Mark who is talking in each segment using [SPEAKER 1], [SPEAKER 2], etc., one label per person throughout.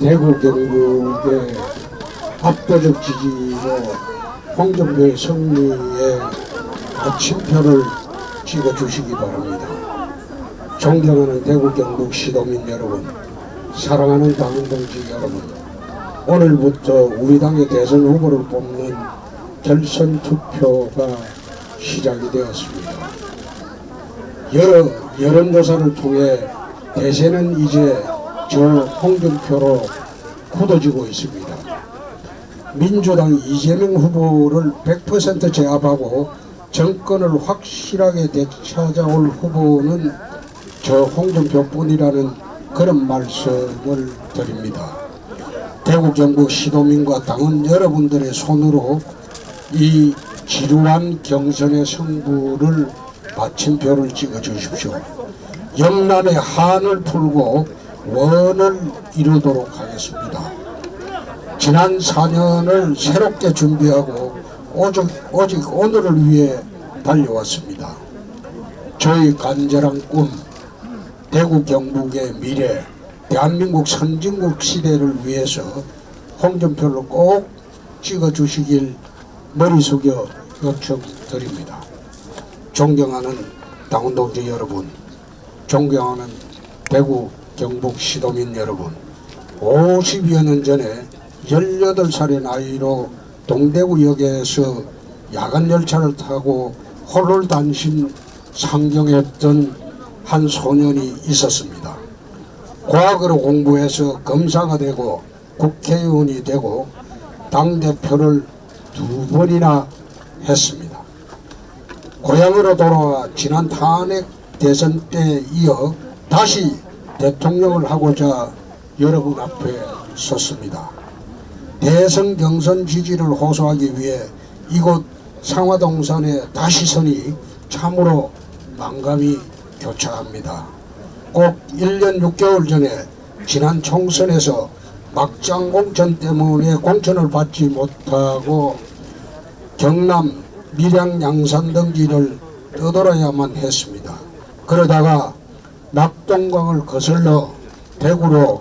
[SPEAKER 1] 대구 경북의 압도적 지지로 홍준표의 승리에 마침표를 찍어주시기 바랍니다. 존경하는 대구 경북 시도민 여러분, 사랑하는 당원동지 여러분, 오늘부터 우리 당의 대선 후보를 뽑는 결선 투표가 시작이 되었습니다. 여러 여론조사를 통해 대세는 이제 저 홍준표로 굳어지고 있습니다. 민주당 이재명 후보를 100% 제압하고 정권을 확실하게 되찾아올 후보는 저 홍준표뿐이라는 그런 말씀을 드립니다. 대구 경북 시도민과 당원 여러분들의 손으로 이 지루한 경선의 승부를 마침표를 찍어 주십시오. 영란의 한을 풀고 원을 이루도록 하겠습니다. 지난 4년을 새롭게 준비하고 오직 오늘을 위해 달려왔습니다. 저희 간절한 꿈, 대구 경북의 미래, 대한민국 선진국 시대를 위해서 홍준표를 꼭 찍어주시길 머리 숙여 요청드립니다. 존경하는 당원동지 여러분, 존경하는 대구 경북 시도민 여러분, 50여 년 전에 18살의 나이로 동대구역에서 야간열차를 타고 홀홀단신 상경했던 한 소년이 있었습니다. 과학으로 공부해서 검사가 되고 국회의원이 되고 당대표를 2번이나 했습니다. 고향으로 돌아와 지난 탄핵 대선 때에 이어 다시 대통령을 하고자 여러분 앞에 섰습니다. 대선 경선 지지를 호소하기 위해 이곳 상화동산에 다시 서니 참으로 만감이 교차합니다. 꼭 1년 6개월 전에 지난 총선에서 막장 공천 때문에 공천을 받지 못하고 경남 밀양 양산 등지를 떠돌아야만 했습니다. 그러다가 낙동강을 거슬러 대구로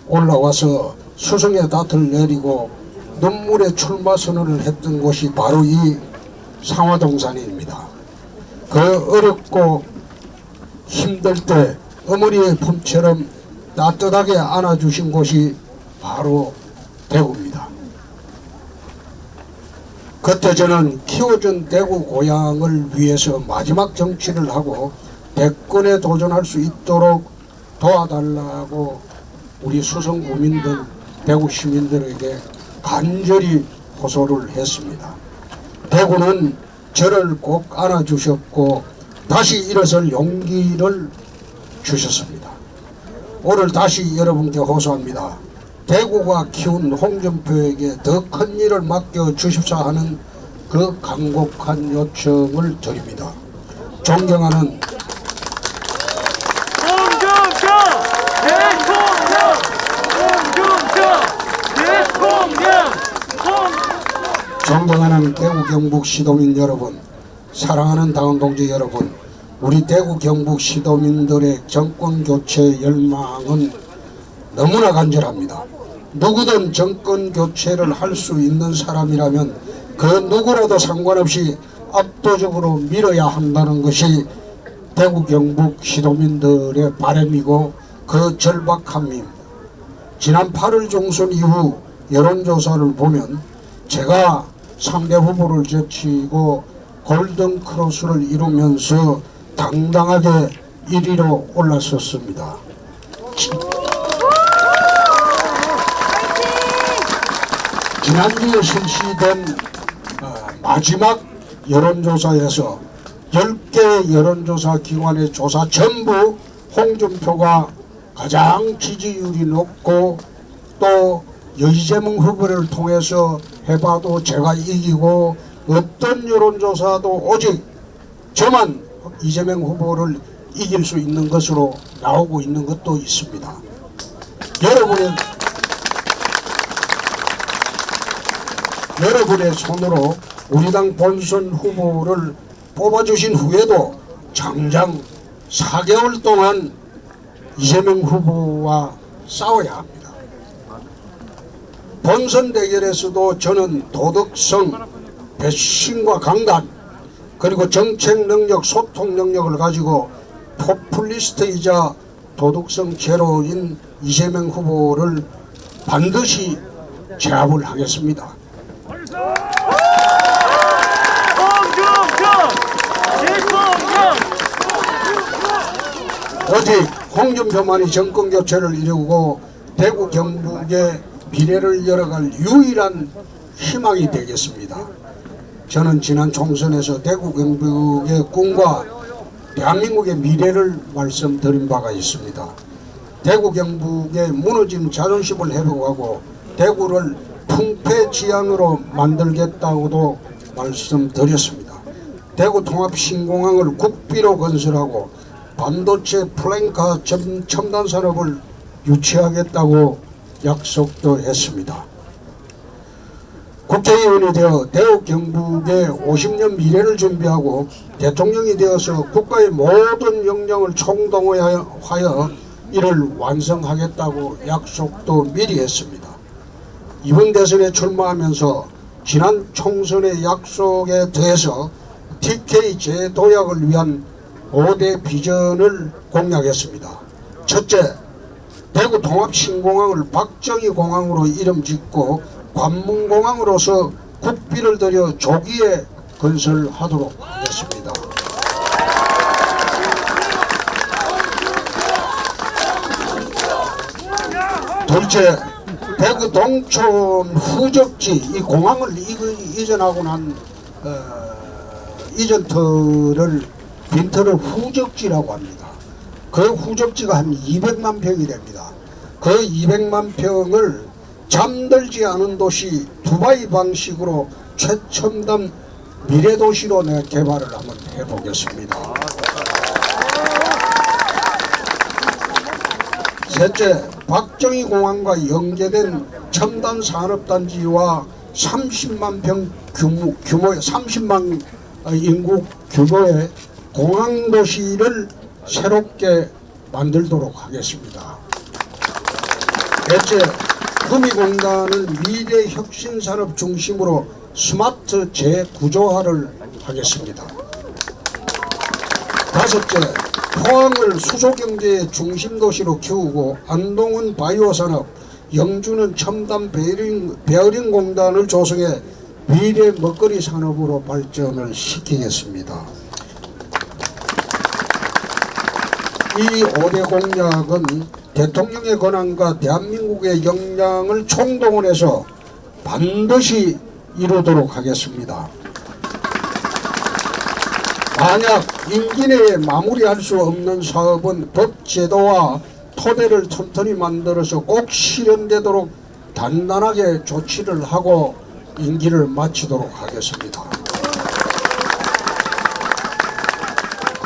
[SPEAKER 1] 올라와서 수성의 닷을 내리고 눈물의 출마 선언을 했던 곳이 바로 이 상화동산입니다. 그 어렵고 힘들 때 어머니의 품처럼 따뜻하게 안아주신 곳이 바로 대구입니다. 그때 저는 키워준 대구 고향을 위해서 마지막 정치를 하고 대권에 도전할 수 있도록 도와달라고 우리 수성 구민들, 대구 시민들에게 간절히 호소를 했습니다. 대구는 저를 꼭 안아주셨고 다시 일어설 용기를 주셨습니다. 오늘 다시 여러분께 호소합니다. 대구가 키운 홍준표에게 더 큰 일을 맡겨주십사 하는 그 간곡한 요청을 드립니다. 존경하는
[SPEAKER 2] 홍준표 대통령! 홍준표 대통령!
[SPEAKER 1] 존경하는 대구 경북 시도민 여러분, 사랑하는 당원동지 여러분, 우리 대구 경북 시도민들의 정권교체 열망은 너무나 간절합니다. 누구든 정권교체를 할 수 있는 사람이라면 그 누구라도 상관없이 압도적으로 밀어야 한다는 것이 대구 경북 시도민들의 바람이고 그 절박함입니다. 지난 8월 중순 이후 여론조사를 보면 제가 상대 후보를 제치고 골든크로스를 이루면서 당당하게 1위로 올라섰습니다. 지난주에 실시된 마지막 여론조사에서 10개 여론조사 기관의 조사 전부 홍준표가 가장 지지율이 높고 또 이재명 후보를 통해서 해봐도 제가 이기고 어떤 여론조사도 오직 저만 이재명 후보를 이길 수 있는 것으로 나오고 있는 것도 있습니다. 여러분의 손으로 우리 당 본선 후보를 뽑아주신 후에도 장장 4개월 동안 이재명 후보와 싸워야 합니다. 본선 대결에서도 저는 도덕성, 배신과 강단, 그리고 정책 능력, 소통 능력을 가지고 포퓰리스트이자 도덕성 제로인 이재명 후보를 반드시 제압을 하겠습니다. 오직 홍준표만이 정권 교체를 이루고 대구 경북의 미래를 열어갈 유일한 희망이 되겠습니다. 저는 지난 총선에서 대구 경북의 꿈과 대한민국의 미래를 말씀드린 바가 있습니다. 대구 경북의 무너진 자존심을 회복하고 대구를 풍패지안으로 만들겠다고도 말씀드렸습니다. 대구 통합신공항을 국비로 건설하고 반도체 플랭카 첨단 산업을 유치하겠다고 약속도 했습니다. 국회의원이 되어 대구 경북의 50년 미래를 준비하고 대통령이 되어서 국가의 모든 역량을 총동원하여 이를 완성하겠다고 약속도 미리 했습니다. 이번 대선에 출마하면서 지난 총선의 약속에 더해서 TK 재도약을 위한 5대 비전을 공약했습니다. 첫째, 대구 통합신공항을 박정희 공항으로 이름 짓고 관문공항으로서 국비를 들여 조기에 건설하도록 하겠습니다. 둘째, 대구 동촌 후적지 이 공항을 이전하고 난 이전터를 빈터를 후적지라고 합니다. 그 후적지가 한 200만 평이 됩니다. 그 200만 평을 잠들지 않은 도시 두바이 방식으로 최첨단 미래도시로 내 개발을 한번 해보겠습니다. 셋째, 박정희 공항과 연계된 첨단 산업단지와 30만 평 규모의 30만 인구 규모의 공항도시를 새롭게 만들도록 하겠습니다. 넷째, 구미공단을 미래 혁신산업 중심으로 스마트 재구조화를 하겠습니다. 다섯째, 포항을 수소경제의 중심도시로 키우고 안동은 바이오산업, 영주는 첨단 베어링 공단을 조성해 미래 먹거리 산업으로 발전을 시키겠습니다. 이 5대 공약은 대통령의 권한과 대한민국의 역량을 총동원해서 반드시 이루도록 하겠습니다. 만약 임기 내에 마무리할 수 없는 사업은 법 제도와 토대를 튼튼히 만들어서 꼭 실현되도록 단단하게 조치를 하고 임기를 마치도록 하겠습니다.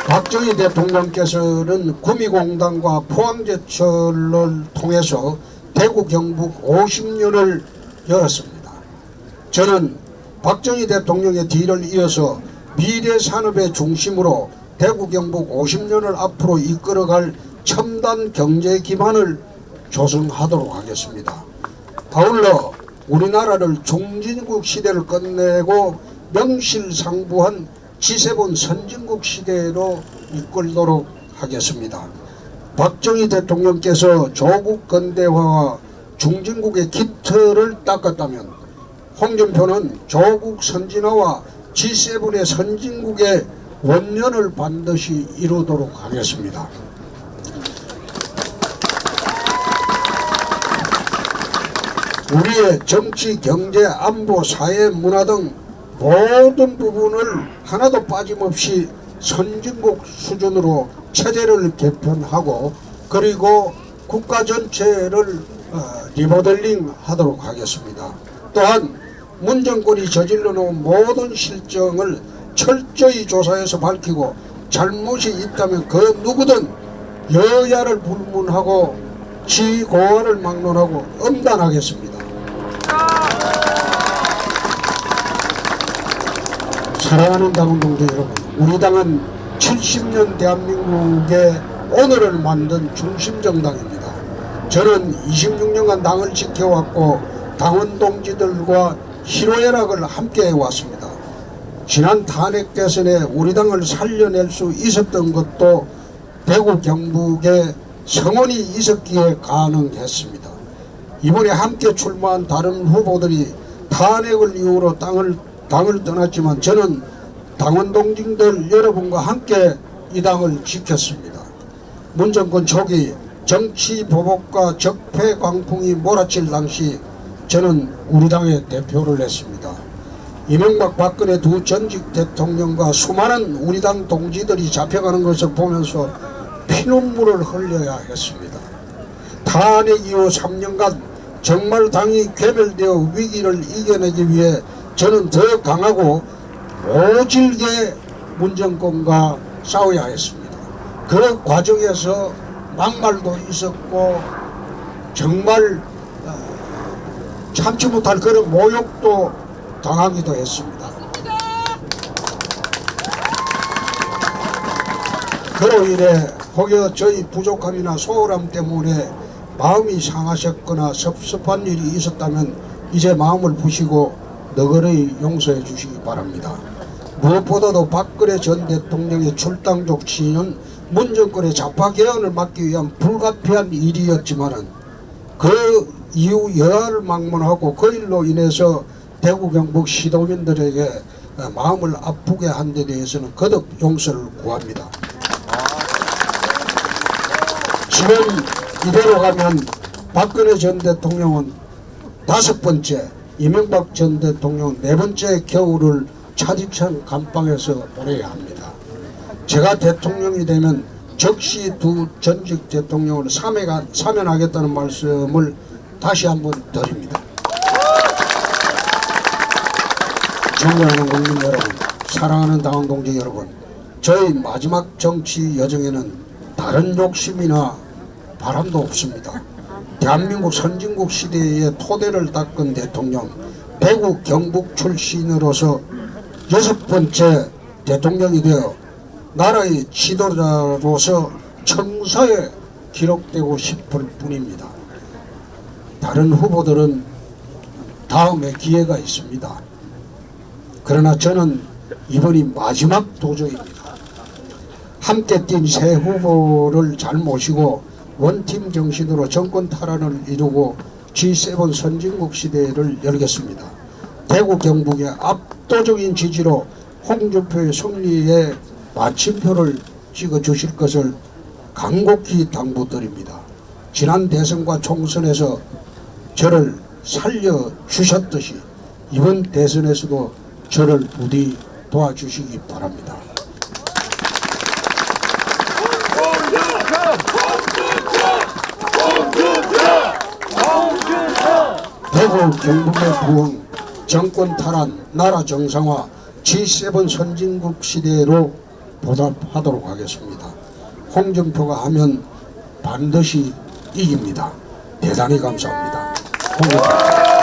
[SPEAKER 1] 박정희 대통령께서는 구미공단과 포항제철을 통해서 대구 경북 50년을 열었습니다. 저는 박정희 대통령의 뒤를 이어서 미래산업의 중심으로 대구 경북 50년을 앞으로 이끌어갈 첨단 경제 기반을 조성하도록 하겠습니다. 아울러 우리나라를 중진국 시대를 끝내고 명실상부한 G7 선진국 시대로 이끌도록 하겠습니다. 박정희 대통령께서 조국 근대화와 중진국의 깃털을 닦았다면 홍준표는 조국 선진화와 G7의 선진국의 원년을 반드시 이루도록 하겠습니다. 우리의 정치, 경제, 안보, 사회, 문화 등 모든 부분을 하나도 빠짐없이 선진국 수준으로 체제를 개편하고 그리고 국가 전체를 리모델링 하도록 하겠습니다. 또한 문정권이 저질러 놓은 모든 실정을 철저히 조사해서 밝히고 잘못이 있다면 그 누구든 여야를 불문하고 지고화를 막론하고 엄단하겠습니다. 사랑하는 당원동지 여러분, 우리 당은 70년 대한민국의 오늘을 만든 중심정당입니다. 저는 26년간 당을 지켜왔고 당원 동지들과 희로애락을 함께 해왔습니다. 지난 탄핵 개선에 우리 당을 살려낼 수 있었던 것도 대구 경북의 성원이 있었기에 가능했습니다. 이번에 함께 출마한 다른 후보들이 탄핵을 이유로 당을 떠났지만 저는 당원 동지들 여러분과 함께 이 당을 지켰습니다. 문정권 초기 정치 보복과 적폐 광풍이 몰아칠 당시 저는 우리 당의 대표를 했습니다. 이명박 박근혜 두 전직 대통령과 수많은 우리 당 동지들이 잡혀가는 것을 보면서 피눈물을 흘려야 했습니다. 탄핵 이후 3년간 정말 당이 괴멸되어 위기를 이겨내기 위해 저는 더 강하고 모질게 문정권과 싸워야 했습니다. 그 과정에서 막말도 있었고 정말 참지 못할 그런 모욕도 당하기도 했습니다. 그로 인해 혹여 저희 부족함이나 소홀함 때문에 마음이 상하셨거나 섭섭한 일이 있었다면 이제 마음을 푸시고 너그러이 용서해 주시기 바랍니다. 무엇보다도 박근혜 전 대통령의 출당 족치는 문정권의 좌파 개헌을 막기 위한 불가피한 일이었지만은 그 이후 여야를 막론하고 그 일로 인해서 대구 경북 시도민들에게 마음을 아프게 한 데 대해서는 거듭 용서를 구합니다. 지금 이대로 가면 박근혜 전 대통령은 5번째, 이명박 전 대통령은 4번째 겨울을 차디찬 감방에서 보내야 합니다. 제가 대통령이 되면 즉시 두 전직 대통령을 사면하겠다는 말씀을 다시 한번 드립니다. 존경하는 국민 여러분, 사랑하는 당원 동지 여러분, 저희 마지막 정치 여정에는 다른 욕심이나 바람도 없습니다. 대한민국 선진국 시대의 토대를 닦은 대통령, 대구 경북 출신으로서 6번째 대통령이 되어 나라의 지도자로서 청사에 기록되고 싶을 뿐입니다. 다른 후보들은 다음에 기회가 있습니다. 그러나 저는 이번이 마지막 도저입니다. 함께 뛴 새 후보를 잘 모시고 원팀 정신으로 정권 탈환을 이루고 G7 선진국 시대를 열겠습니다. 대구 경북의 압도적인 지지로 홍준표의 승리에 마침표를 찍어주실 것을 간곡히 당부드립니다. 지난 대선과 총선에서 저를 살려주셨듯이 이번 대선에서도 저를 부디 도와주시기 바랍니다. 대구 경북의 부흥, 정권 탈환, 나라 정상화, G7 선진국 시대로 보답하도록 하겠습니다. 홍준표가 하면 반드시 이깁니다. 대단히 감사합니다. 홍준표.